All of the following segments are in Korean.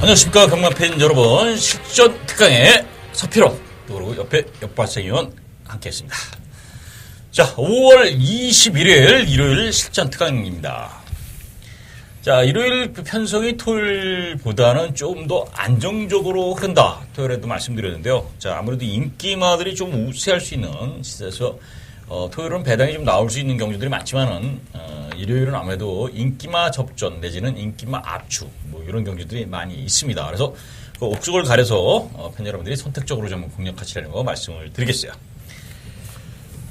안녕하십니까 경마팬 여러분. 실전 특강의 서필호 또 그리고 옆에 역발생위원 함께했습니다. 자, 5월 21일 일요일 실전 특강입니다. 자, 일요일 편성이 토요일보다는 좀 더 안정적으로 흐른다. 토요일에도 말씀드렸는데요. 자, 아무래도 인기마들이 좀 우세할 수 있는 시세에서 토요일은 배당이 좀 나올 수 있는 경주들이 많지만은 일요일은 아무래도 인기마 접전 내지는 인기마 압축 뭐 이런 경주들이 많이 있습니다. 그래서 그 옥석을 가려서 팬 여러분들이 선택적으로 좀 공략하시라는 거 말씀을 드리겠어요.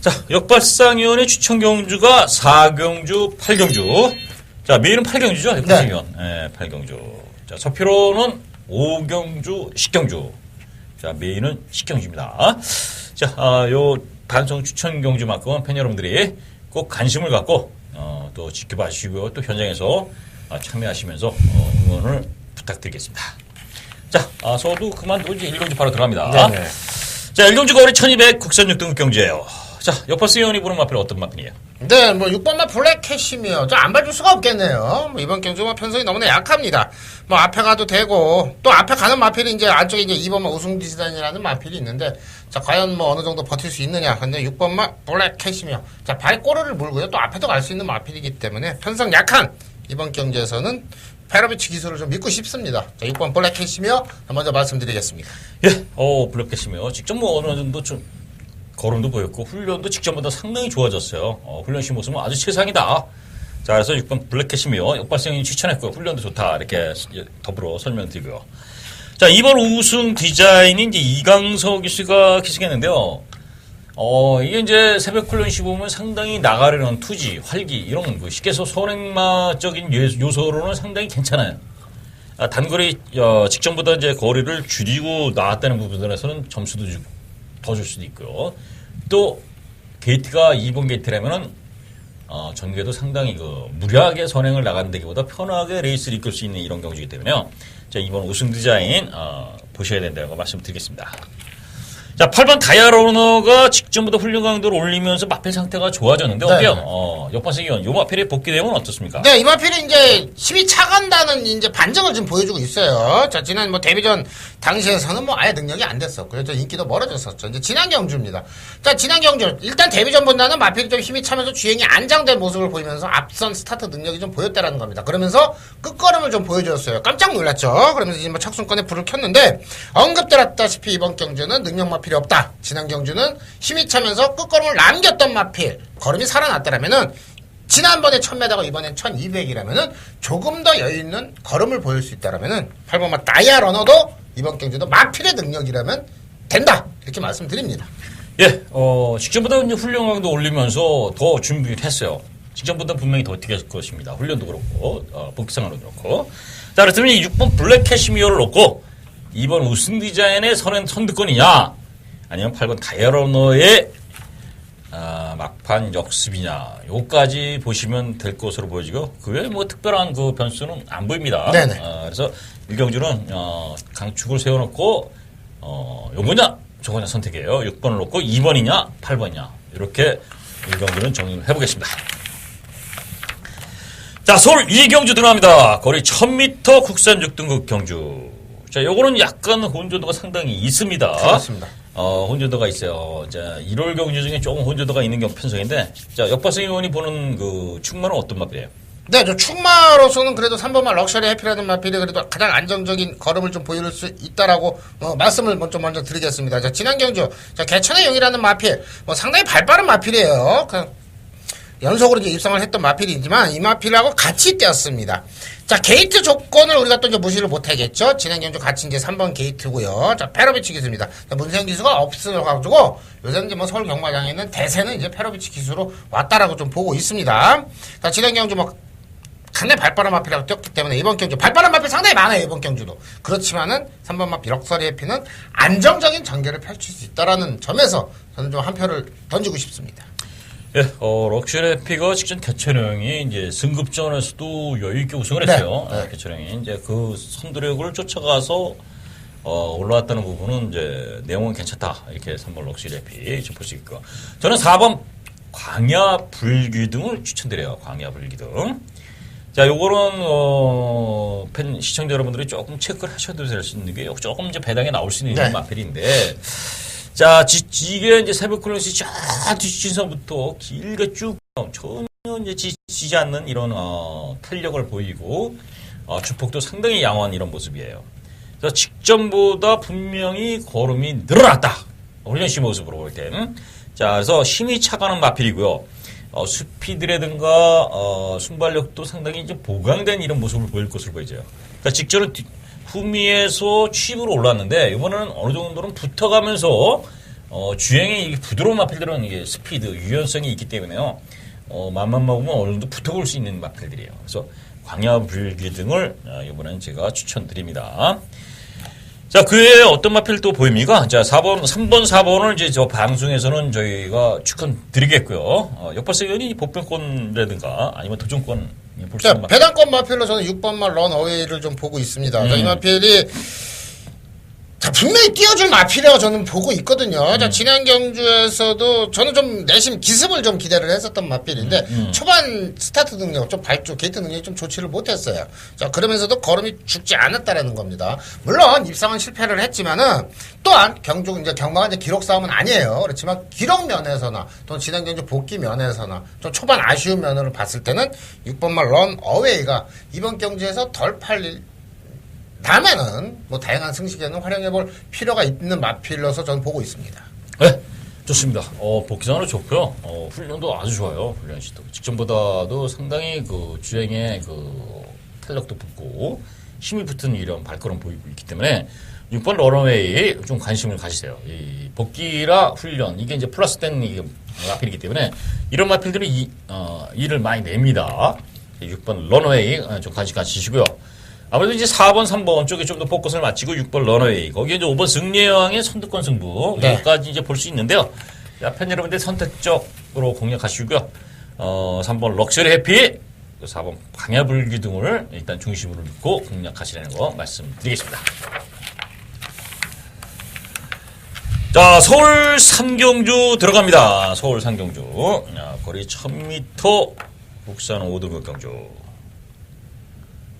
자, 역발상위원의 추천 경주가 4경주, 8경주. 자, 메인은 8경주죠? 역발상위원. 네, 8경주. 자, 서피로는 5경주, 10경주. 자, 메인은 10경주입니다. 자, 요 반성 추천 경주만큼은 팬 여러분들이 꼭 관심을 갖고 또 지켜봐 주시고요. 또 현장에서 참여하시면서 응원을 부탁드리겠습니다. 자, 저도 그만두고 이제 1경주 바로 들어갑니다. 네네. 자, 1경주 거리 1200 국산 6등급 경주예요. 자, 역발스 의원이 보는 마필은 어떤 마필이에요? 네, 뭐 6번마 블랙 캐시미어 저 안 봐줄 수가 없겠네요. 뭐 이번 경주만 편성이 너무나 약합니다. 뭐 앞에 가도 되고 또 앞에 가는 마필이 이제 안쪽에 이제 2번마 우승 디자인이라는 마필이 있는데 자, 과연 뭐 어느 정도 버틸 수 있느냐. 근데 6번마 블랙 캐시미어 자, 발꼬르를 물고요. 또 앞에도 갈 수 있는 마필이기 때문에 편성 약한 이번 경주에서는 페로비치 기술을 좀 믿고 싶습니다. 자, 6번 블랙 캐시미어 먼저 말씀드리겠습니다. 예, 블랙 캐시미어 직접 뭐 어느 정도 좀 걸음도 보였고 훈련도 직전보다 상당히 좋아졌어요. 훈련 시 모습은 아주 최상이다. 자, 그래서 6번 블랙 캐시미어 역발생이 추천했고요. 훈련도 좋다. 이렇게 더불어 설명드리고요. 자, 이번 우승 디자인이 이제 이강석 기수가 기승했는데요. 이게 이제 새벽 훈련 시 보면 상당히 나가려는 투지, 활기 이런 그 쉽게서 선행마적인 요소로는 상당히 괜찮아요. 단거리 직전보다 이제 거리를 줄이고 나왔다는 부분에서는 점수도 더 줄 수도 있고요. 또 게이트가 2번 게이트라면은 전개도 상당히 그 무리하게 선행을 나간다기보다 편하게 레이스를 이끌 수 있는 이런 경주이기 때문에요. 자, 이번 우승 디자인 보셔야 된다고 말씀드리겠습니다. 자, 8번 다이아로너가 직전보다 훈련 강도를 올리면서 마필 상태가 좋아졌는데 어때요? 역발생 위원, 요 마필의 복귀 내용은 어떻습니까? 네, 이 마필이 이제 힘이 차간다는 이제 반증을 좀 보여주고 있어요. 자, 지난 뭐 데뷔전 당시에서는 뭐 아예 능력이 안 됐었고요. 저 인기도 멀어졌었죠. 이제 지난 경주입니다. 자, 지난 경주 일단 데뷔전보다는 마필이 좀 힘이 차면서 주행이 안장된 모습을 보이면서 앞선 스타트 능력이 좀 보였다라는 겁니다. 그러면서 끝걸음을 좀 보여줬어요. 깜짝 놀랐죠. 그러면서 이제 뭐 착순권에 불을 켰는데 언급드렸다시피 이번 경주는 능력만 필요 없다. 지난 경주는 힘이 차면서 끝걸음을 남겼던 마필. 걸음이 살아났다라면은 지난번에 1000m가 이번엔 1200이라면은 조금 더 여유 있는 걸음을 보일 수 있다라면은 8번마 다이아 러너도 이번 경주도 마필의 능력이라면 된다. 이렇게 말씀드립니다. 예, 직전보다 이제 훈련 강도 올리면서 더 준비를 했어요. 직전보다 분명히 더 뛰게 할 것입니다. 훈련도 그렇고, 복귀상으로 그렇고. 자, 그렇다면 이 6번 블랙 캐시미어를 놓고 2번 우승 디자인의 선두권이냐? 아니면 8번 다이아러너의 막판 역습이냐, 요까지 보시면 될 것으로 보여지고, 그 외에 뭐 특별한 그 변수는 안 보입니다. 네네. 그래서 1경주는 강축을 세워놓고, 요거냐, 저거냐 선택이에요. 6번을 놓고 2번이냐, 8번이냐. 이렇게 1경주는 정리를 해보겠습니다. 자, 서울 2경주 들어갑니다. 거리 1000m 국산 6등급 경주. 자, 요거는 약간 혼조도가 상당히 있습니다. 그렇습니다. 혼조도가 있어요. 자, 1월 경주 중에 조금 혼조도가 있는 편성인데, 자, 역발생 의원이 보는 그 충마는 어떤 마필이에요? 네, 저 충마로서는 그래도 3번마 럭셔리 해피라는 마필이 그래도 가장 안정적인 걸음을 좀 보일 수 있다라고 말씀을 먼저 드리겠습니다. 자, 지난 경주, 자, 개천의 용이라는 마필, 뭐 상당히 발빠른 마필이에요. 그냥 연속으로 이제 입상을 했던 마필이지만 이 마필하고 같이 뛰었습니다. 자, 게이트 조건을 우리가 또 이제 무시를 못하겠죠. 지난 경주 같이 이제 3번 게이트고요. 자, 페로비치 기수입니다. 자, 문세영 기수가 없어가지고 요새 이제 뭐 서울 경마장에 있는 대세는 이제 페로비치 기수로 왔다라고 좀 보고 있습니다. 자, 지난 경주 뭐 상당히 발빠른 마필하고 뛰었기 때문에 이번 경주 발빠른 마필 상당히 많아요. 이번 경주도. 그렇지만은 3번 마필 럭셔리 해피는 안정적인 전개를 펼칠 수 있다라는 점에서 저는 좀 한 표를 던지고 싶습니다. 예, 럭셔리 해피가 직전 개천형이 이제 승급전에서도 여유있게 우승을 했어요. 네. 개천형이 이제 그 선두력을 쫓아가서, 올라왔다는 부분은 이제 내용은 괜찮다. 이렇게 3번 럭셔리 해피 볼 수 있고. 저는 4번 광야 불기둥을 추천드려요. 광야 불기둥. 자, 요거는, 팬, 시청자 여러분들이 조금 체크를 하셔도 될 수 있는 게, 조금 이제 배당에 나올 수 있는 네. 마필인데, 자, 이게 이제 새벽 클래시 쫙 뒷진선부터 길게 쭉, 전혀 이제 지지 않는 이런, 탄력을 보이고, 주폭도 상당히 양호한 이런 모습이에요. 그래서 직전보다 분명히 걸음이 늘어났다. 훈련 씨 모습으로 볼 때는. 자, 그래서 힘이 차가는 마필이고요. 스피드라든가, 순발력도 상당히 이제 보강된 이런 모습을 보일 것으로 보이죠. 그러니까 직전은 후미에서 취입으로 올랐는데, 이번에는 어느 정도는 붙어가면서, 주행이 부드러운 마필들은 이게 스피드, 유연성이 있기 때문에요. 맘만 먹으면 어느 정도 붙어볼 수 있는 마필들이에요. 그래서 광야불기 등을, 이번에는 제가 추천드립니다. 자, 그 외에 어떤 마필 또 보입니까? 자, 3번, 4번을 이제 저 방송에서는 저희가 추천드리겠고요. 역발세 의원이 복병권이라든가 아니면 도전권 볼 수 자, 있는 마필. 배당권 마필로 저는 6번만 런어웨이를 좀 보고 있습니다. 자, 이 마필이 자, 분명히 띄워줄 마필이라고 저는 보고 있거든요. 자, 지난 경주에서도 저는 좀 내심 기습을 좀 기대를 했었던 마필인데, 초반 스타트 능력, 좀 발주, 게이트 능력이 좀 좋지를 못했어요. 자, 그러면서도 걸음이 죽지 않았다라는 겁니다. 물론, 입상은 실패를 했지만은, 또한 경주, 이제 경마가 이제 기록 싸움은 아니에요. 그렇지만, 기록 면에서나, 또 지난 경주 복귀 면에서나, 좀 초반 아쉬운 면으로 봤을 때는, 6번만 런 어웨이가 이번 경주에서 덜 팔릴 다음에는 뭐 다양한 승식에는 활용해볼 필요가 있는 마필로서 저는 보고 있습니다. 네, 좋습니다. 복귀상으로 좋고요. 훈련도 아주 좋아요. 훈련 씨도 직전보다도 상당히 그 주행에 그 탄력도 붙고 힘이 붙은 이런 발걸음 보이고 있기 때문에 6번 런어웨이 좀 관심을 가지세요. 이 복귀라 훈련 이게 이제 플러스된 마필이기 때문에 이런 마필들이 일을 많이 냅니다. 6번 런어웨이 좀 관심 가지시고요. 아무래도 이제 4번, 3번 쪽에 좀 더 포커스를 맞추고 6번 런어웨이. 거기에 이제 5번 승리여왕의 선두권 승부. 네. 여기까지 이제 볼 수 있는데요. 자, 팬 여러분들 선택적으로 공략하시고요. 3번 럭셔리 해피, 4번 광야불기 등을 일단 중심으로 놓고 공략하시라는 거 말씀드리겠습니다. 자, 서울 삼경주 들어갑니다. 서울 삼경주. 거리 1000m, 국산 5등급 경주.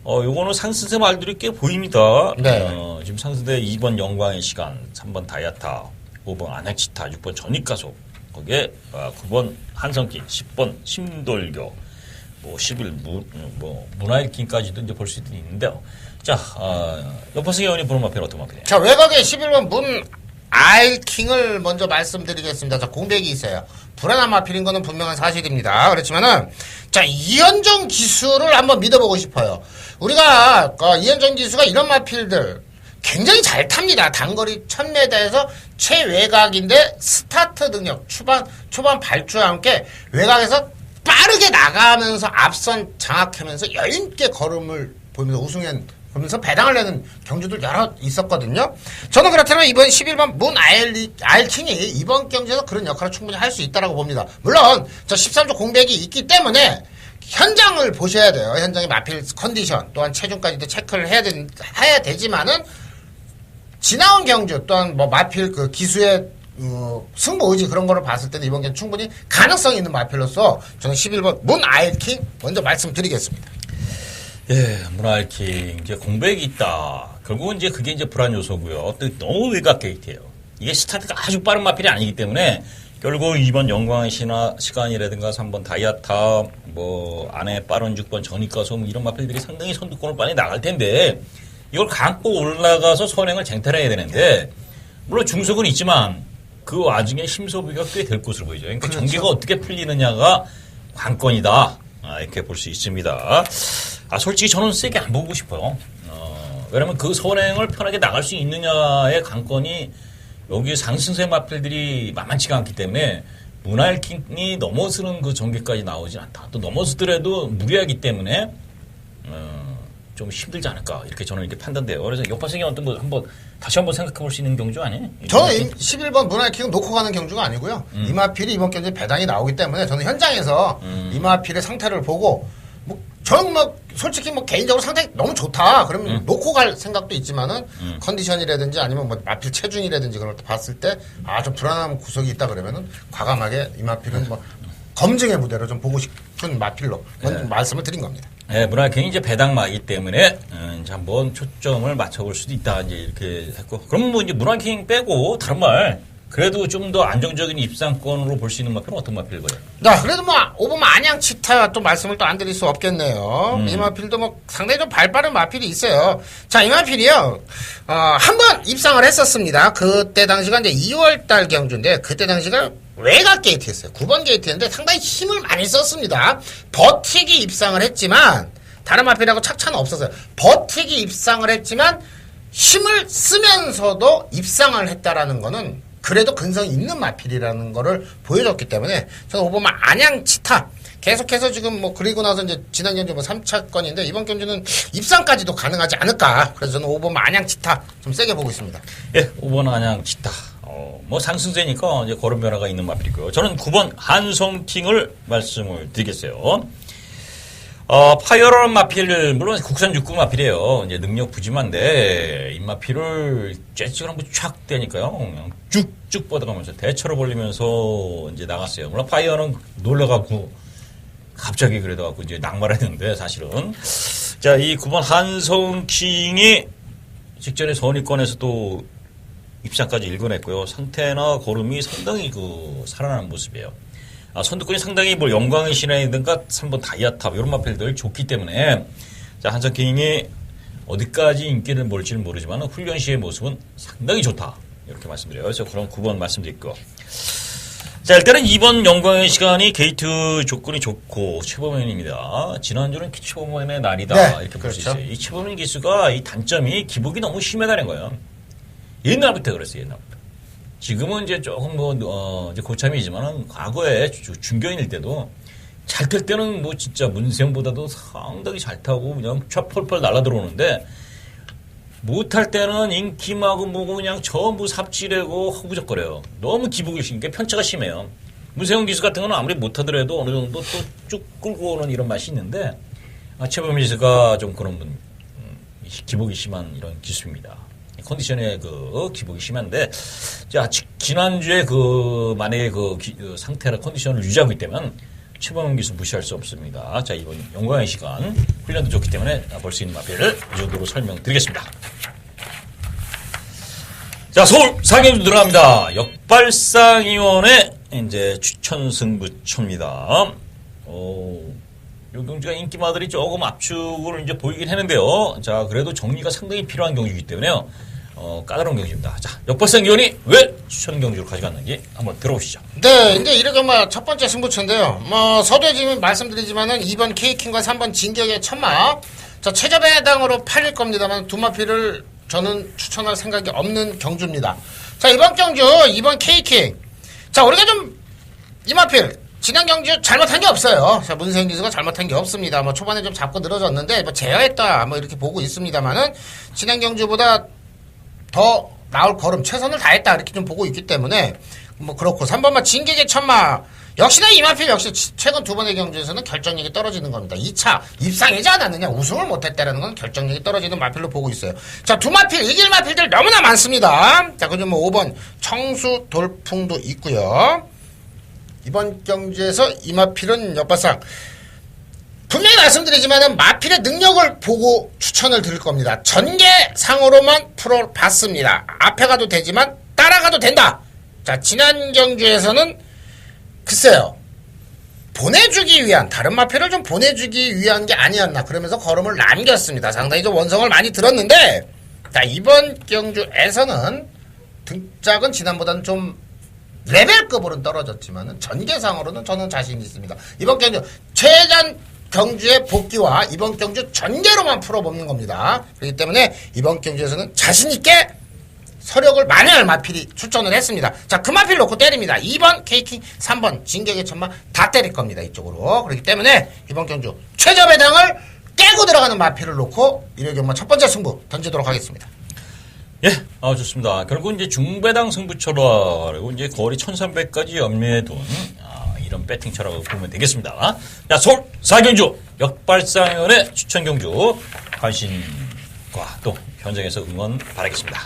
요거는 상승세 말들이 꽤 보입니다. 네. 지금 상승세 2번 영광의 시간, 3번 다이아타, 5번 아넥치타, 6번 전익가속, 거기에 9번 한성기, 10번 심돌교, 뭐 11, 문화일킹까지도 이제 볼 수 있는데요. 자, 옆파승 의원이 보는 마필은 어떤 마필이에요? 자, 외곽의 11번 문 아일킹을 먼저 말씀드리겠습니다. 자, 공백이 있어요. 불안한 마필인 거는 분명한 사실입니다. 그렇지만은, 자, 이현정 기수를 한번 믿어보고 싶어요. 우리가, 이현정 기수가 이런 마필들 굉장히 잘 탑니다. 단거리 1000m에서 최외곽인데 스타트 능력, 초반 발주와 함께 외곽에서 빠르게 나가면서 앞선 장악하면서 여유있게 걸음을 보면서 그러면서 배당을 내는 경주들 여러 있었거든요. 저는 그렇다면 이번 11번 문 아일킹이 이번 경주에서 그런 역할을 충분히 할 수 있다고 봅니다. 물론 저 13조 공백이 있기 때문에 현장을 보셔야 돼요. 현장의 마필 컨디션 또한 체중까지도 체크를 해야 되지만은 지나온 경주 또한 뭐 마필 그 기수의 승부 의지 그런 거를 봤을 때는 이번 경주 충분히 가능성이 있는 마필로서 저는 11번 문 아일킹 먼저 말씀드리겠습니다. 예, 문화일킹, 이제 공백이 있다. 결국은 이제 그게 이제 불안 요소고요. 또 너무 외곽 게이트예요. 이게 스타트가 아주 빠른 마필이 아니기 때문에 결국 2번 영광의 시간이라든가 3번 다이아타, 뭐, 안에 빠른 6번 전익가속 이런 마필들이 상당히 선두권을 빨리 나갈 텐데 이걸 감고 올라가서 선행을 쟁탈해야 되는데 물론 중속은 있지만 그 와중에 힘소비가 꽤 될 것으로 보이죠. 그러니까 그렇죠. 경기가 어떻게 풀리느냐가 관건이다. 이렇게 볼 수 있습니다. 솔직히 저는 세게 안 보고 싶어요. 왜냐면 그 선행을 편하게 나갈 수 있느냐의 관건이 여기 상승세 마필들이 만만치가 않기 때문에 문화일킹이 넘어서는 그 전개까지 나오진 않다. 또 넘어서더라도 무리하기 때문에 좀 힘들지 않을까 이렇게 저는 이렇게 판단돼요. 그래서 역파생이 어떤 거 다시 한번 생각해 볼 수 있는 경주 아니에요? 저는 11번 문화일킹은 놓고 가는 경주가 아니고요. 이마필이 이번 경주에 배당이 나오기 때문에 저는 현장에서 이마필의 상태를 보고 저는 솔직히 개인적으로 상태 너무 좋다. 그러면 놓고 갈 생각도 있지만은 컨디션이라든지 아니면 마필 체중이라든지 그런 걸 봤을 때 좀 불안한 구석이 있다 그러면은 과감하게 이마필은 검증의 무대로 좀 보고 싶은 마필로 먼저 말씀을 드린 겁니다. 예, 문화킹이 이제 배당마이기 때문에, 이제 한번 초점을 맞춰볼 수도 있다, 이제 이렇게 했고. 그럼 뭐 이제 문화킹 빼고, 다른 말, 그래도 좀 더 안정적인 입상권으로 볼 수 있는 마필은 어떤 마필 거예요? 네, 그래도 뭐, 오버만 안양 치타 또 말씀을 또 안 드릴 수 없겠네요. 이 마필도 뭐 상당히 좀 발빠른 마필이 있어요. 자, 이 마필이요, 한 번 입상을 했었습니다. 그때 당시가 이제 2월달 경주인데, 그때 당시가 외곽 게이트였어요. 9번 게이트였는데 상당히 힘을 많이 썼습니다. 버티기 입상을 했지만, 다른 마필하고 착차는 없었어요. 버티기 입상을 했지만, 힘을 쓰면서도 입상을 했다라는 거는 그래도 근성이 있는 마필이라는 거를 보여줬기 때문에 저는 오버만 안양 치타 계속해서 지금 뭐 그리고 나서 이제 지난 경주 뭐 3차권인데 이번 경주는 입상까지도 가능하지 않을까. 그래서 저는 오버만 안양 치타 좀 세게 보고 있습니다. 예, 5번 안양 치타. 뭐 상승세니까 이제 걸음 변화가 있는 마필이고요. 저는 9번 한성킹을 말씀을 드리겠어요. 파이어럴 마필, 물론 국산 6구 마필이에요. 이제 능력 부지만데, 이 마필을 쬐찍을 한번 촥 대니까요. 그냥 쭉쭉 뻗어가면서 대처로 벌리면서 이제 나갔어요. 물론 파이어는 놀라갖고, 갑자기 그래갖고 이제 낙마를 했는데, 사실은. 자, 이 9번 한성킹이 직전에 선입권에서 또 입상까지 읽어냈고요. 상태나 걸음이 상당히 살아나는 모습이에요. 선두권이 상당히 뭐 영광의 신화이든가 3번 다이아탑 이런 마필들 좋기 때문에 자 한성킹이 어디까지 인기를 몰지는 모르지만 훈련 시의 모습은 상당히 좋다 이렇게 말씀드려요. 그래서 그런 9번 말씀드리고 자 일단은 2번 영광의 시간이 게이트 조건이 좋고 최범현입니다. 지난주는 최범현의 날이다 네, 이렇게 볼 수 그렇죠. 있어요. 이 최범현 기수가 이 단점이 기복이 너무 심하다는 거예요. 옛날부터 그랬어요. 옛날부터. 지금은 이제 조금 이제 고참이지만은 과거에 중견일 때도 잘 탈 때는 뭐 진짜 문세영보다도 상당히 잘 타고 그냥 쫙 펄펄 날아 들어오는데 못할 때는 인기마고 뭐고 그냥 전부 삽질하고 허부적거려요. 너무 기복이 심게 편차가 심해요. 문세영 기수 같은 거는 아무리 못하더라도 어느 정도 또 쭉 끌고 오는 이런 맛이 있는데 최범민 기수가 좀 그런 기복이 심한 이런 기수입니다. 컨디션의 기복이 심한데, 자, 지난주에 만약에 상태나 컨디션을 유지하고 있다면, 최범현 기수 무시할 수 없습니다. 자, 이번 영광의 시간, 훈련도 좋기 때문에 볼 수 있는 마필을 이 정도로 설명드리겠습니다. 자, 서울 상임도 들어갑니다. 역발상위원회, 이제 추천 승부처입니다. 이 경주가 인기마들이 조금 압축을 이제 보이긴 했는데요. 자, 그래도 정리가 상당히 필요한 경주이기 때문에요. 까다로운 경주입니다. 자, 역발상 위원이 왜 추천 경주를 가져갔는지 한번 들어보시죠. 네, 이제 이렇게 첫 번째 승부처인데요. 서두에 지금 말씀드리지만은 2번 K킹과 3번 진격의 천마. 자, 최저배 해당으로 팔릴 겁니다만 두 마필을 저는 추천할 생각이 없는 경주입니다. 자, 이번 경주 2번 K킹. 자, 우리가 좀 이 마필 지난 경주 잘못한 게 없어요. 자, 문세영 기수가 잘못한 게 없습니다. 뭐 초반에 좀 잡고 늘어졌는데 제어했다 뭐 이렇게 보고 있습니다만은 지난 경주보다 더 나올 걸음 최선을 다했다 이렇게 좀 보고 있기 때문에 뭐 그렇고 3번만 진격의 천마 역시나 이 마필 역시 최근 두 번의 경주에서는 결정력이 떨어지는 겁니다. 2차 입상이지 않았느냐 우승을 못했다라는 건 결정력이 떨어지는 마필로 보고 있어요. 자, 두 마필 이길 마필들 너무나 많습니다. 자, 그리고 뭐 5번 청수 돌풍도 있고요. 이번 경주에서 이 마필은 역발상 분명히 말씀드리지만은 마필의 능력을 보고 추천을 드릴 겁니다. 전개상으로만 풀어봤습니다. 앞에 가도 되지만 따라가도 된다. 자, 지난 경주에서는 글쎄요 보내주기 위한 다른 마필을 좀 보내주기 위한 게 아니었나 그러면서 걸음을 남겼습니다. 상당히 좀 원성을 많이 들었는데 자, 이번 경주에서는 등짝은 지난보다는 좀 레벨급으로는 떨어졌지만은 전개상으로는 저는 자신이 있습니다. 이번 경주 최단 경주의 복귀와 이번 경주 전개로만 풀어보는 겁니다. 그렇기 때문에 이번 경주에서는 자신있게 서력을 만회할 마필이 출전을 했습니다. 자, 그 마필 놓고 때립니다. 2번 K킹, 3번 진격의 천마 다 때릴 겁니다. 이쪽으로. 그렇기 때문에 이번 경주 최저 배당을 깨고 들어가는 마필을 놓고 일요일 첫 번째 승부 던지도록 하겠습니다. 예, 좋습니다. 결국 이제 중배당 승부처라, 그리고 이제 거리 1300까지 염려해 둔, 이런 배팅처라고 보면 되겠습니다. 자, 서울 4경주 역발상위원회 추천 경주 관심과 또 현장에서 응원 바라겠습니다.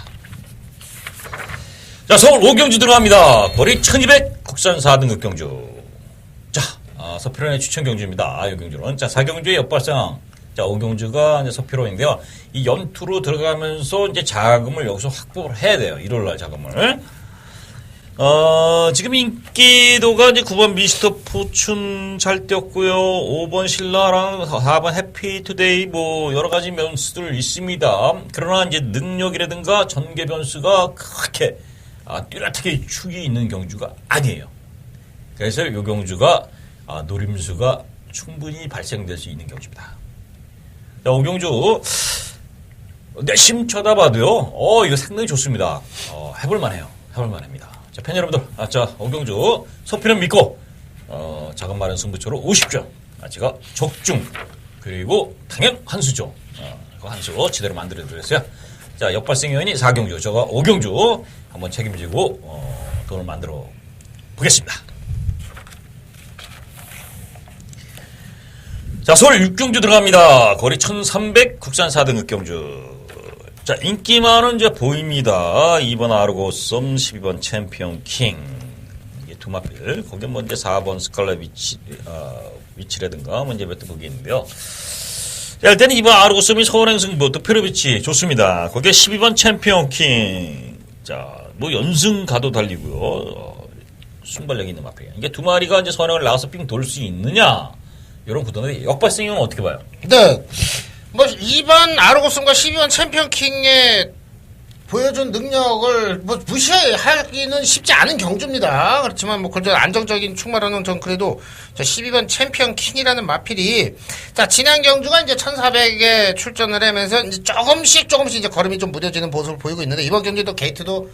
자, 서울 5경주 들어갑니다. 거리 1200 국산 4등급 경주. 자, 서필원의 추천 경주입니다. 이 경주는. 자, 4경주의 역발상 자, 오경주가 이제 서피로인데요. 이 연투로 들어가면서 이제 자금을 여기서 확보를 해야 돼요. 일요일 날 자금을. 지금 인기도가 이제 9번 미스터 포춘 잘 뛰었고요. 5번 신라랑 4번 해피투데이 뭐 여러 가지 변수들 있습니다. 그러나 이제 능력이라든가 전개 변수가 그렇게 뚜렷하게 축이 있는 경주가 아니에요. 그래서 이 경주가 노림수가 충분히 발생될 수 있는 경주입니다. 자, 오경주 내심 쳐다봐도요. 이거 상당히 좋습니다. 해볼만해요. 해볼만합니다. 자, 팬 여러분들, 자, 오경주 서피는 믿고 작은 마른 승부처로 50점. 제가 적중 그리고 당연 한수죠. 그 한수 제대로 만들어드렸어요. 자, 역발생 요인이 4경주, 저가 5경주 한번 책임지고 돈을 만들어 보겠습니다. 자, 서울 6경주 들어갑니다. 거리 1300 국산 4등급 경주. 자, 인기 많은 이제 보입니다. 2번 아르고썸, 12번 챔피언 킹. 이게 두 마필. 거기 뭐 이제 4번 스칼렛 위치라든가, 뭐 이제 몇 대 거기 있는데요. 자, 일단은 2번 아르고썸이 서울행승부, 득표로비치 좋습니다. 거기에 12번 챔피언 킹. 자, 뭐 연승 가도 달리고요. 순발력 있는 마필. 이게 두 마리가 이제 서울행을 나와서 삥 돌 수 있느냐. 이런 구도인데, 역발생은 어떻게 봐요? 네. 뭐 2번 아르고슨과 12번 챔피언 킹의 보여준 능력을 뭐 무시하기는 쉽지 않은 경주입니다. 그렇지만 뭐 그래도 안정적인 충마로는 전 그래도 12번 챔피언 킹이라는 마필이 자, 지난 경주가 이제 1400에 출전을 하면서 이제 조금씩 이제 걸음이 좀 무뎌지는 모습을 보이고 있는데 이번 경기도 게이트도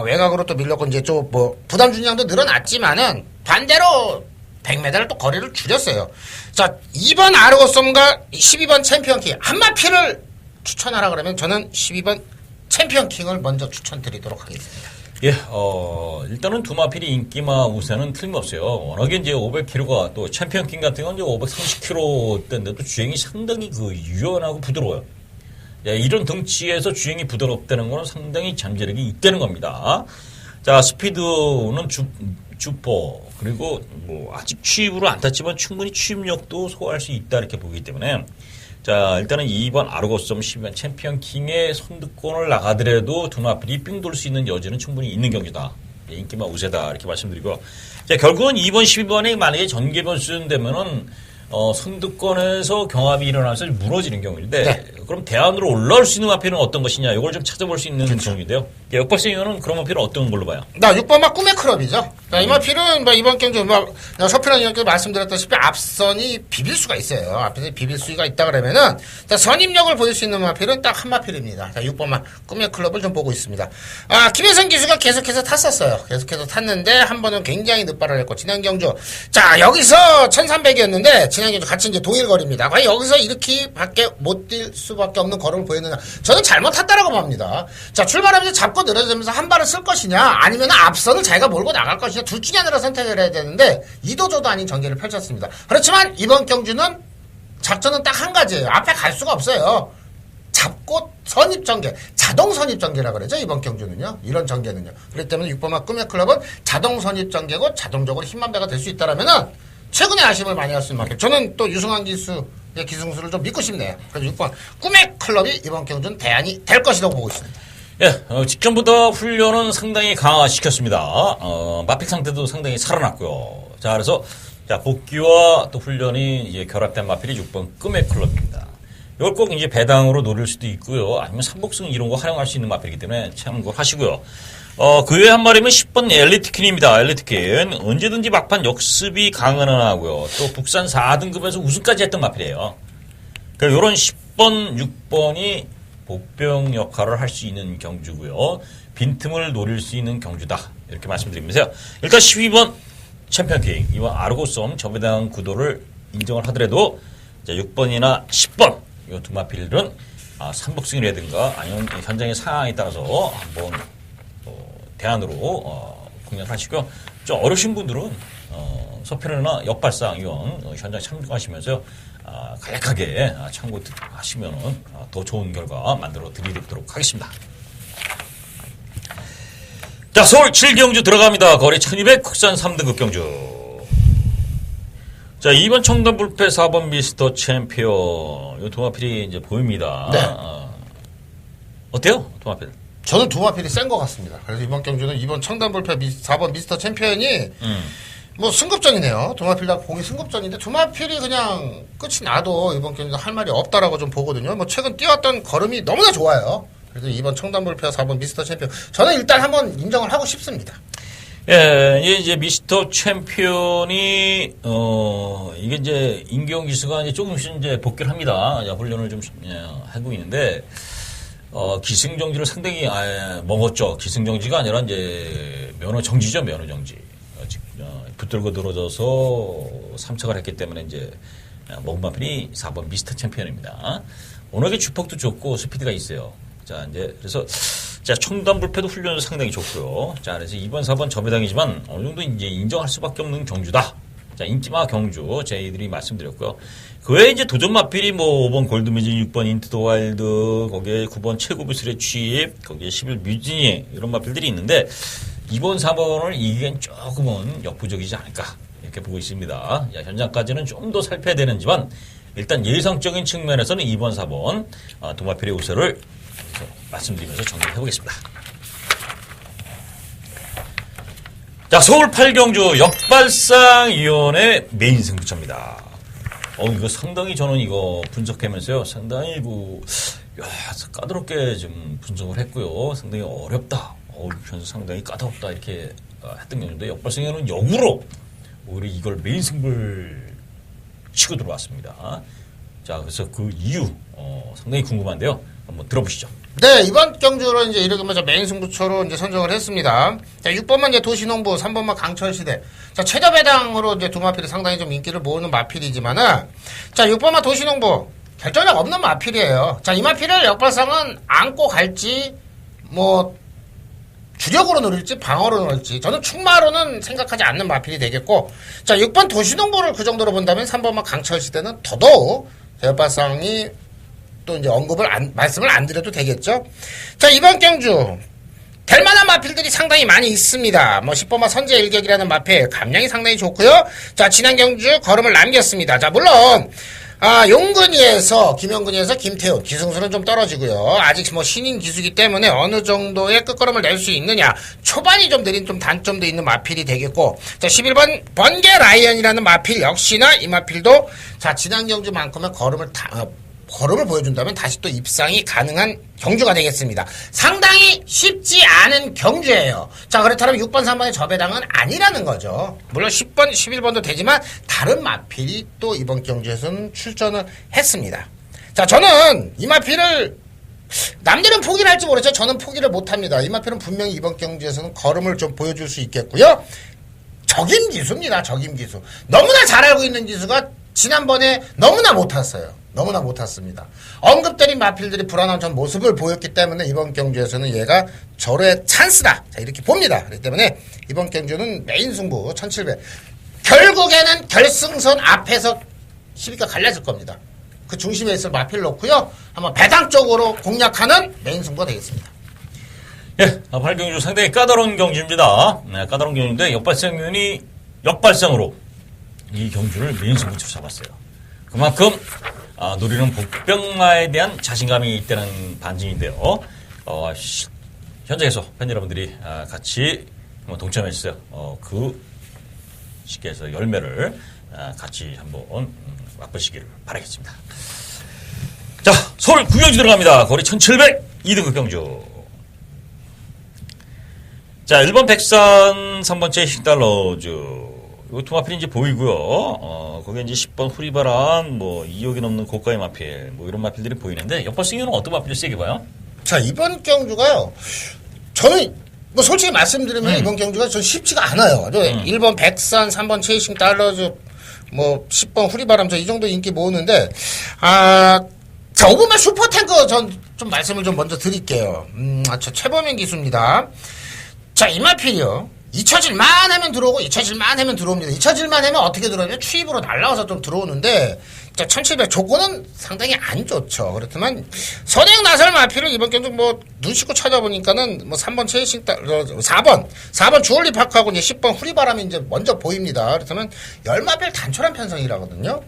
외곽으로 또 밀렸고 이제 좀 뭐 부담 준량도 늘어났지만은 반대로 100m를 또 거리를 줄였어요. 자, 2번 아르고썸과 12번 챔피언 킹 한 마필을 추천하라 그러면 저는 12번 챔피언 킹을 먼저 추천드리도록 하겠습니다. 예, 일단은 두 마필이 인기마 우세는 틀림없어요. 워낙에 이제 500km가 또 챔피언 킹 같은 건 이제 530km대인데 또 주행이 상당히 유연하고 부드러워요. 예, 이런 덩치에서 주행이 부드럽다는 거는 상당히 잠재력이 있다는 겁니다. 자, 스피드는 주포 그리고 뭐 아직 취입으로 안 탔지만 충분히 취입력도 소화할 수 있다 이렇게 보기 때문에 자, 일단은 2번 아르고썸 12번 챔피언 킹의 선두권을 나가더라도 두 마필이 삥 돌 수 있는 여지는 충분히 있는 경기다. 인기만 우세다 이렇게 말씀드리고 자, 결국은 2번 12번에 만약에 전개 변수 되면은 선두권에서 경합이 일어나서 무너지는 경우인데 네. 그럼 대안으로 올라올 수 있는 마필은 어떤 것이냐 이걸 좀 찾아볼 수 있는 경우인데요. 역발생 이유는 그런 마필은 어떤 걸로 봐요? 나 6번 막 꿈의 클럽이죠. 자, 이 마필은 뭐 이번 경주 서피랑 이렇게 말씀드렸다시피 앞선이 비빌 수가 있어요. 앞에서 비빌 수가 있다 그러면은 자, 선입력을 보일 수 있는 마필은 딱 한 마필입니다. 자, 6번 막 꿈의 클럽을 좀 보고 있습니다. 김혜선 기수가 계속해서 탔었어요. 계속해서 탔는데 한 번은 굉장히 늦발을 했고 지난 경주 자, 여기서 1300이었는데 지난 경주 같이 이제 동일거리입니다. 과연 여기서 이렇게밖에 못 뛸 수밖에 없는 걸음을 보였느냐? 저는 잘못 탔다라고 봅니다. 자, 출발하면서 잡고 늘어지면서 한 발을 쓸 것이냐, 아니면 앞선을 자기가 몰고 나갈 것이냐, 둘 중에 하나를 선택을 해야 되는데 이도저도 아닌 전개를 펼쳤습니다. 그렇지만 이번 경주는 작전은 딱 한 가지예요. 앞에 갈 수가 없어요. 잡고 선입 전개, 자동 선입 전개라 그러죠. 이번 경주는요. 이런 전개는요. 그렇기 때문에 6번마 꿈의 클럽은 자동 선입 전개고 자동적으로 힘만 배가 될 수 있다라면은 최근에 아쉬움을 많이 할 수 있는 만큼 저는 또 유승환 기수의 기승수를 좀 믿고 싶네요. 그래서 6번 꿈의 클럽이 이번 경주는 대안이 될 것이라고 보고 있습니다. 예, 직전부터 훈련은 상당히 강화시켰습니다. 마필 상태도 상당히 살아났고요. 자, 그래서 자, 복귀와 또 훈련이 이제 결합된 마필이 6번 꿈의 클럽입니다. 이걸 꼭 이제 배당으로 노릴 수도 있고요. 아니면 삼복승 이런 거 활용할 수 있는 마필이기 때문에 참고하시고요. 그 외에 한 마리면 10번 엘리트킨입니다. 엘리트킨. 언제든지 막판 역습이 강하고요. 또 북산 4등급에서 우승까지 했던 마필이에요. 그러니까 이런 10번, 6번이 보병 역할을 할 수 있는 경주고요. 빈틈을 노릴 수 있는 경주다. 이렇게 말씀드리면서요. 일단 12번 챔피언킹. 이번 아르고썸 저배당 구도를 인정을 하더라도 6번이나 10번 이 두 마필은 삼복승이라든가 아니면 현장의 상황에 따라서 한번 대안으로 공략을 하시고요. 좀 어려우신 분들은 서편이나 역발상 이런 현장 참고하시면서 간략하게 참고하시면 더 좋은 결과 만들어 드리도록 하겠습니다. 자, 서울 7경주 들어갑니다. 거리 1200 국산 3등급 경주. 자, 2번 청담불패, 4번 미스터 챔피언. 이 도마필이 이제 보입니다. 네. 어때요? 도마필? 저는 도마필이 센 것 같습니다. 그래서 이번 경주는 2번 청담불패 4번 미스터 챔피언이 뭐 승급전이네요. 도마필과 공이 승급전인데 도마필이 그냥 끝이 나도 이번 경기는 할 말이 없다라고 좀 보거든요. 뭐 최근 뛰었던 걸음이 너무나 좋아요. 그래서 2번 청담불패와 4번 미스터 챔피언 저는 일단 한번 인정을 하고 싶습니다. 예, 이제 미스터 챔피언이, 이게 이제 임기용 기수가 이제 조금씩 이제 복귀를 합니다. 훈련을 좀 하고 있는데, 기승정지를 상당히, 먹었죠. 기승정지가 아니라 이제 면허 정지죠, 면허 정지. 붙들고 늘어져서 3착을 했기 때문에 이제, 먹은 마필이 4번 미스터 챔피언입니다. 워낙에 주폭도 좋고 스피드가 있어요. 자, 이제, 그래서, 자, 청담불패도 훈련도 상당히 좋고요. 자, 그래서 2번, 4번 저배당이지만 어느 정도 이제 인정할 수밖에 없는 경주다. 자, 인기마 경주 저희들이 말씀드렸고요. 그 외에 이제 도전 마필이 뭐 5번 골드뮤진, 6번 인투 더 와일드, 거기에 9번 최고비술의 취입, 거기에 11 뮤진이 이런 마필들이 있는데 2번, 4번을 이기기엔 조금은 역부족이지 않을까 이렇게 보고 있습니다. 자, 현장까지는 좀 더 살펴야 되는지만 일단 예상적인 측면에서는 2번, 4번 도마필의 우세를 말씀드리면서 정리해 보겠습니다. 자, 서울 8경주 역발상위원회 메인 승부처입니다. 이거 상당히 저는 이거 분석하면서요. 상당히 까다롭게 좀 분석을 했고요. 상당히 어렵다. 현재 상당히 까다롭다. 이렇게 했던 경우인데 역발상위원회는 역으로 오히려 이걸 메인 승부를 치고 들어왔습니다. 자, 그래서 그 이유 상당히 궁금한데요. 한번 들어보시죠. 네, 이번 경주로 이제 이렇게 먼저 메인 승부처로 이제 선정을 했습니다. 자, 6번만 이제 도시농부, 3번만 강철시대. 자, 최저배당으로 이제 두 마필이 상당히 좀 인기를 모으는 마필이지만은, 자, 6번만 도시농부, 결정력 없는 마필이에요. 자, 이 마필을 역발상은 안고 갈지, 뭐, 주력으로 노릴지, 방어로 노릴지, 저는 충마로는 생각하지 않는 마필이 되겠고, 자, 6번 도시농부를 그 정도로 본다면 3번만 강철시대는 더더욱 역발상이 또 이제 말씀을 안 드려도 되겠죠. 자, 이번 경주 될 만한 마필들이 상당히 많이 있습니다. 뭐 10번마 선제 일격이라는 마필 감량이 상당히 좋고요. 자, 지난 경주 걸음을 남겼습니다. 자, 물론 용근이에서 김영근이에서 김태훈 기승수는 좀 떨어지고요. 아직 뭐 신인 기수기 때문에 어느 정도의 끝걸음을 낼 수 있느냐, 초반이 좀 느린 좀 단점도 있는 마필이 되겠고, 자, 11번 번개 라이언이라는 마필 역시나 이 마필도 자, 지난 경주만큼은 걸음을 보여준다면 다시 또 입상이 가능한 경주가 되겠습니다. 상당히 쉽지 않은 경주예요. 자, 그렇다면 6번, 3번의 저배당은 아니라는 거죠. 물론 10번, 11번도 되지만 다른 마필이 또 이번 경주에서는 출전을 했습니다. 자, 저는 이 마필을 남들은 포기를 할지 모르겠죠. 저는 포기를 못합니다. 이 마필은 분명히 이번 경주에서는 걸음을 좀 보여줄 수 있겠고요. 적임 기수입니다. 적임 기수. 너무나 잘 알고 있는 기수가 지난번에 너무나 못 탔어요. 너무나 못 탔습니다. 언급드린 마필들이 불안한 전 모습을 보였기 때문에 이번 경주에서는 얘가 절호의 찬스다. 자, 이렇게 봅니다. 그렇기 때문에 이번 경주는 메인 승부 1700. 결국에는 결승선 앞에서 시비가 갈라질 겁니다. 그 중심에 있을 마필을 놓고요. 한번 배당 쪽으로 공략하는 메인 승부가 되겠습니다. 예, 8경주 상당히 까다로운 경주입니다. 네, 까다로운 경주인데 역발상위원이 역발상으로 이 경주를 메인 승부처로 잡았어요. 그만큼 노리는 복병마에 대한 자신감이 있다는 반증인데요. 현장에서 팬 여러분들이 같이 한번 동참해 주세요. 그 시기에서 열매를 같이 한번 맛보시기를 바라겠습니다. 자, 서울 구경지 들어갑니다. 거리 1700 2등급 경주. 자, 1번 백산 3번째 흰달러즈. 이거 두 마필이 이제 보이고요. 거기에 이제 10번 후리바람, 뭐, 2억이 넘는 고가의 마필, 뭐, 이런 마필들이 보이는데, 역발승위는 어떤 마필을 세게 봐요? 자, 이번 경주가요. 저는, 뭐, 솔직히 말씀드리면 이번 경주가 전 쉽지가 않아요. 1번 백산, 3번 체이싱 달러즈, 뭐, 10번 후리바람, 저 이 정도 인기 모으는데, 자, 5번만 슈퍼탱크 전 좀 말씀을 좀 먼저 드릴게요. 저 최범인 기수입니다. 자, 이 마필이요. 잊혀질만 하면 들어오고 잊혀질만 하면 들어옵니다. 잊혀질만 하면 어떻게 들어오냐면 추입으로 날라와서 좀 들어오는데, 자, 1700 조건은 상당히 안 좋죠. 그렇지만 선행 나설 마필을 이번 경주 눈 씻고 찾아보니까는 3번 체이싱 4번 주얼리 파크하고 이제 10번 후리바람이 이제 먼저 보입니다. 그렇다면 열마필 단촐한 편성이라거든요.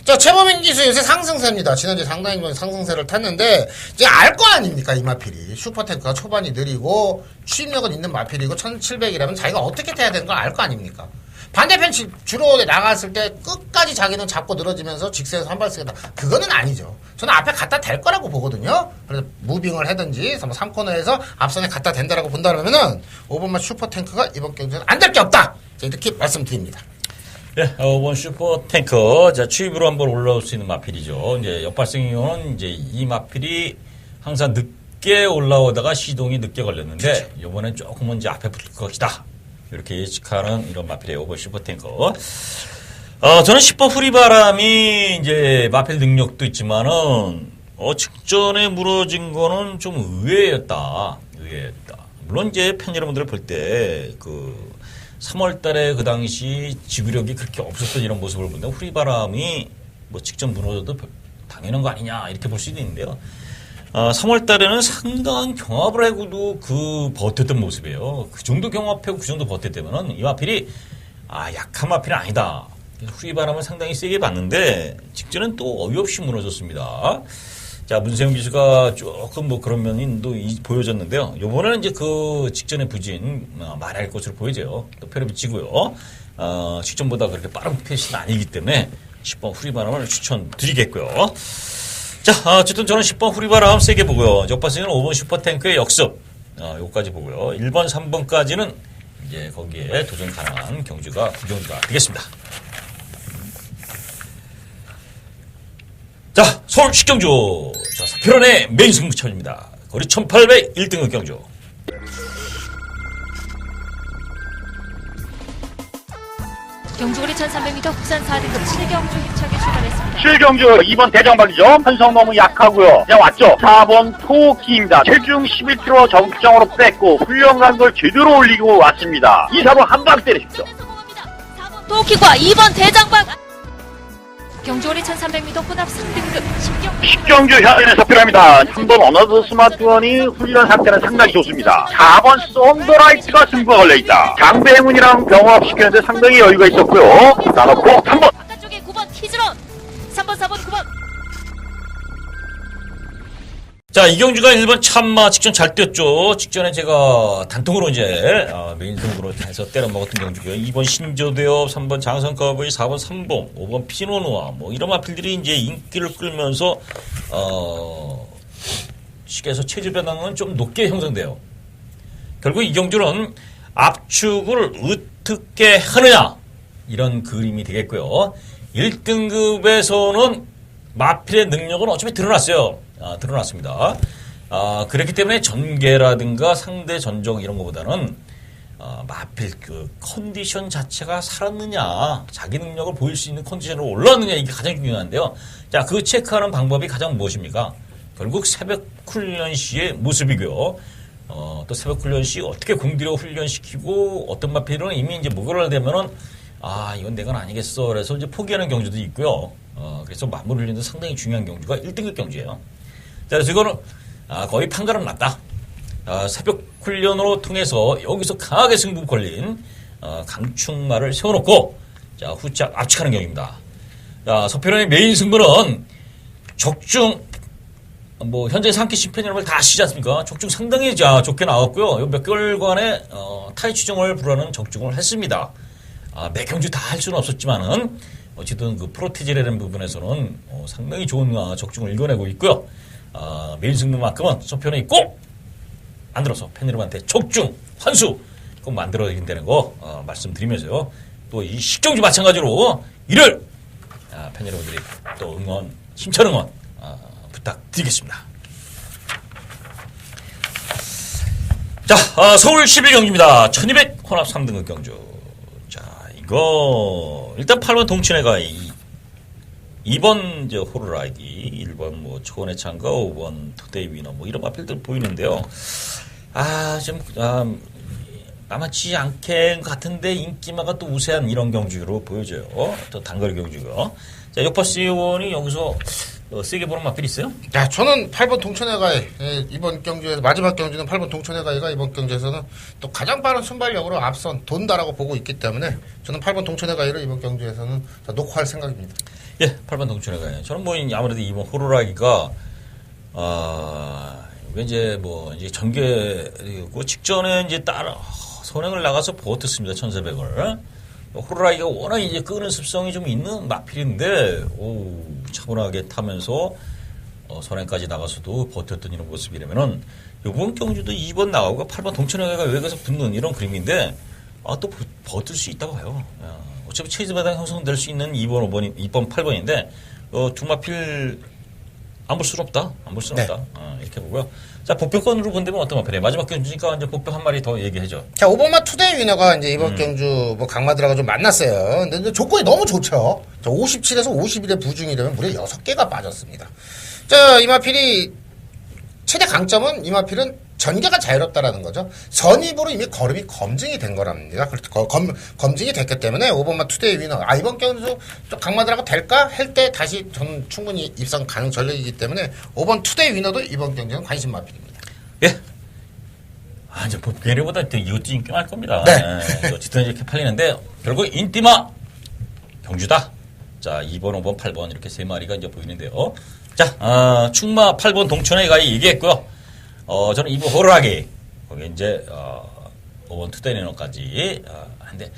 자, 최범인 기수 요새 상승세입니다. 지난주에 상당히 상승세를 탔는데 이제 알 거 아닙니까 이 마필이 슈퍼탱크가 초반이 느리고 추임력은 있는 마필이고 1700이라면 자기가 어떻게 타야 되는 걸 알 거 아닙니까? 반대편 주로 나갔을 때 끝까지 자기는 잡고 늘어지면서 직선에서 한 발 쓰겠다. 그거는 아니죠. 저는 앞에 갖다 댈 거라고 보거든요. 그래서 무빙을 하든지 3코너에서 앞선에 갖다 댄다라고 본다면은 5번만 슈퍼탱크가 이번 경기에는 안 될 게 없다. 이렇게 말씀드립니다. 네, 5번 슈퍼탱커. 자, 추입으로 한번 올라올 수 있는 마필이죠. 이제 역발생이는 이제 이 마필이 항상 늦게 올라오다가 시동이 늦게 걸렸는데, 이번엔 조금은 이제 앞에 붙을 것이다. 이렇게 예측하는 이런 마필의 5번 슈퍼탱커. 저는 10번 후리바람이 이제 마필 능력도 있지만은, 직전에 무너진 거는 좀 의외였다. 물론 이제 팬 여러분들 볼 때, 3월 달에 그 당시 지구력이 그렇게 없었던 이런 모습을 본다. 후리바람이 직전 무너져도 당연한 거 아니냐, 이렇게 볼 수도 있는데요. 3월 달에는 상당한 경합을 하고도 버텼던 모습이에요. 그 정도 경합하고 그 정도 버텼다면은 이 마필이, 약한 마필은 아니다. 후리바람을 상당히 세게 봤는데, 직전엔 또 어이없이 무너졌습니다. 자, 문세영 기수가 조금 그런 면이 또 보여졌는데요. 요번에는 이제 그 직전의 부진, 말할 것으로 보여져요. 또 표를 비치고요. 직전보다 그렇게 빠른 패시는 아니기 때문에 10번 후리바람을 추천드리겠고요. 자, 어쨌든 저는 10번 후리바람 세게 보고요. 역바스는 5번 슈퍼탱크의 역습, 요까지 보고요. 1번, 3번까지는 이제 거기에 도전 가능한 경주가 구경주가 되겠습니다. 자, 서울 식경주. 자, 사표론의 메인 승부처입니다. 거리 1800 1등급 경주. 경주거리 1300m 국산 4등급 7경주 힘차게 출발했습니다. 7경주 2번 대장발이죠. 편성 너무 약하고요. 그냥 왔죠. 4번 토끼입니다. 체중 11kg 정정으로 뺐고 훈련간 걸 제대로 올리고 왔습니다. 2, 4번 한 방 때리십시오. 4번 토끼과 2번 대장발. 경주거리 1300m 혼합 3등급 10경주 현에서 필요합니다. 3번 어너드 스마트원이 훈련 상태는 상당히 좋습니다. 4번 썬더라이트가 승부가 걸려있다. 장배행운이랑 병합시키는데 상당히 여유가 있었고요. 나놓고 3번 바깥쪽에 9번 키즈런 3번 4번 9번. 자, 이경주가 1번 참마 직전 잘 뛰었죠. 직전에 제가 단통으로 이제 메인 승부로 해서 때려 먹었던 경주고요. 2번 신조대업, 3번 장성커브이, 4번 삼봉, 5번 피노누아 이런 마필들이 이제 인기를 끌면서 시계에서 체질 변화는 좀 높게 형성돼요. 결국 이경주는 압축을 어떻게 하느냐 이런 그림이 되겠고요. 1등급에서는 마필의 능력은 어차피 드러났어요. 드러났습니다. 그렇기 때문에 전개라든가 상대 전적 이런 것보다는 마필 컨디션 자체가 살았느냐, 자기 능력을 보일 수 있는 컨디션으로 올라왔느냐 이게 가장 중요한데요. 자, 그 체크하는 방법이 가장 무엇입니까? 결국 새벽 훈련 시의 모습이고요. 또 새벽 훈련 시 어떻게 공들여 훈련시키고 어떤 마필은 이미 이제 목요일 되면은 이건 내건 아니겠어. 그래서 이제 포기하는 경주도 있고요. 그래서 마무리 훈련도 상당히 중요한 경주가 1등급 경주예요. 자, 그래서 이거는 거의 판가름 났다. 새벽 훈련으로 통해서 여기서 강하게 승부 걸린 강충마를 세워놓고 자, 후짝 압축하는 경기입니다. 자, 서편의 메인 승부는 적중 현재 상키 심판 여러분 다 아시지 않습니까? 적중 상당히 좋게 나왔고요. 몇 개월간의 타이 추정을 불하는 적중을 했습니다. 매 경주 다 할 수는 없었지만은 어쨌든 그 프로테질이라는 부분에서는 상당히 좋은 적중을 이뤄내고 있고요. 메인 승부만큼은 서편이 꼭 만들어서 팬 여러분한테 적중 환수 꼭 만들어야 된다는 거 말씀드리면서요. 또 이 식경주 마찬가지로 이를 팬 여러분들이 또 응원, 힘찬 응원 부탁드리겠습니다. 자, 서울 11경주입니다. 1200 혼합 3등급 경주. 자, 이거 일단 8번 동친애가 2번 호루라기, 1번 초원의 창가, 5번 투데이 위너 이런 마필들 보이는데요. 아마치 않게 같은데 인기마가 또 우세한 이런 경주로 보여져요. 또 단거리 경주가. 자, 역박스 의원이 여기서 세게 보는 맛필이 있어요? 야, 저는 8번 동천회가이 이번 경주에서 마지막 경주는 8번 동천회가이가 이번 경주에서는 또 가장 빠른 순발력으로 앞선 돈다라고 보고 있기 때문에 저는 8번 동천회가이를 이번 경주에서는 녹화할 생각입니다. 예, 8번 동천회가이. 저는 뭐 아무래도 이번 호루라기가 이제 이제 전개고 직전에 이제 따라 선행을 나가서 버텼습니다. 1400을. 호루라기가 워낙 이제 끄는 습성이 좀 있는 마필인데, 차분하게 타면서, 선행까지 나가서도 버텼던 이런 모습이라면은, 요번 경주도 2번 나가고 8번 동천회가 외곽에서 붙는 이런 그림인데, 또 버틸 수 있다고 봐요. 어차피 체이즈마당 형성될 수 있는 2번, 5번, 2번, 8번인데, 두 마필, 안 볼 수는 없다. 안 볼 수는 없다. 이렇게 보고요. 자, 복병권으로 본다면 어떤 마필이에요? 마지막 경주니까 이제 복병 한 마리 더 얘기해줘. 자, 오버마 투데이 위너가 이제 이번 경주 강마들하고 좀 만났어요. 근데 조건이 너무 좋죠. 자, 57에서 51의 부중이라면 무려 6개가 빠졌습니다. 자, 이마필이 최대 강점은 이마필은 전개가 자유롭다라는 거죠. 선입으로 이미 걸음이 검증이 된 거랍니다. 검증이 됐기 때문에 오버마 투데이 위너. 이번 경주 좀 강마들하고 될까? 할 때 다시 저는 충분히 입상 가능 전력이기 때문에 5번 투데이 위너도 이번 경주는 관심 마필입니다. 예. 이제 복귀보다 이것도 인기할 겁니다. 네. 어쨌든 이렇게 팔리는데, 결국 인기마 경주다. 자, 2번, 5번, 8번 이렇게 세 마리가 이제 보이는데요. 자, 충마 8번 동천회가 얘기했고요. 저는 2번 호루라기, 거기 이제, 5번 투데이너까지, 한데,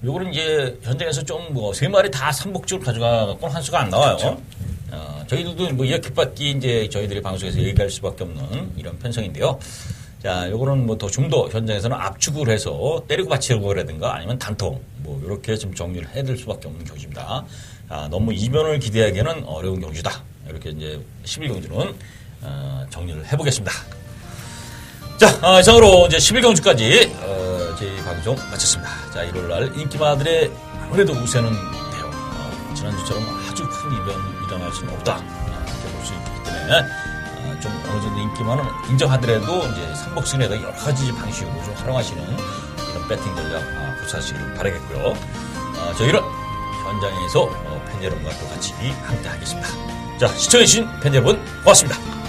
요거는 이제, 현장에서 좀 세 마리 다 삼복적으로 가져가고 한 수가 안 나와요. 그렇죠. 저희들도 이렇게 밖에 이제 저희들이 방송에서 얘기할 수밖에 없는 이런 편성인데요. 자, 요거는 좀 더 현장에서는 압축을 해서 때리고 받치고라든가 아니면 단통, 요렇게 좀 정리를 해야 될 수밖에 없는 경주입니다. 너무 이변을 기대하기에는 어려운 경주다. 이렇게 이제 11경주는, 정리를 해보겠습니다. 자, 이상으로 이제 11경주까지, 저희 방송 마쳤습니다. 자, 일요일날 인기마들의 아무래도 우세는 돼요. 지난주처럼 아주 큰 이변이 일어날 수는 없다. 이렇게 볼 수 있기 때문에, 좀 어느 정도 인기만은 인정하더라도 이제 삼복승에다 여러 가지 방식으로 좀 활용하시는 이런 배팅 전략 구사하시길 바라겠고요. 저희는 현장에서 팬 여러분과 또 같이 함께 하겠습니다. 자, 시청해주신 팬 여러분 고맙습니다.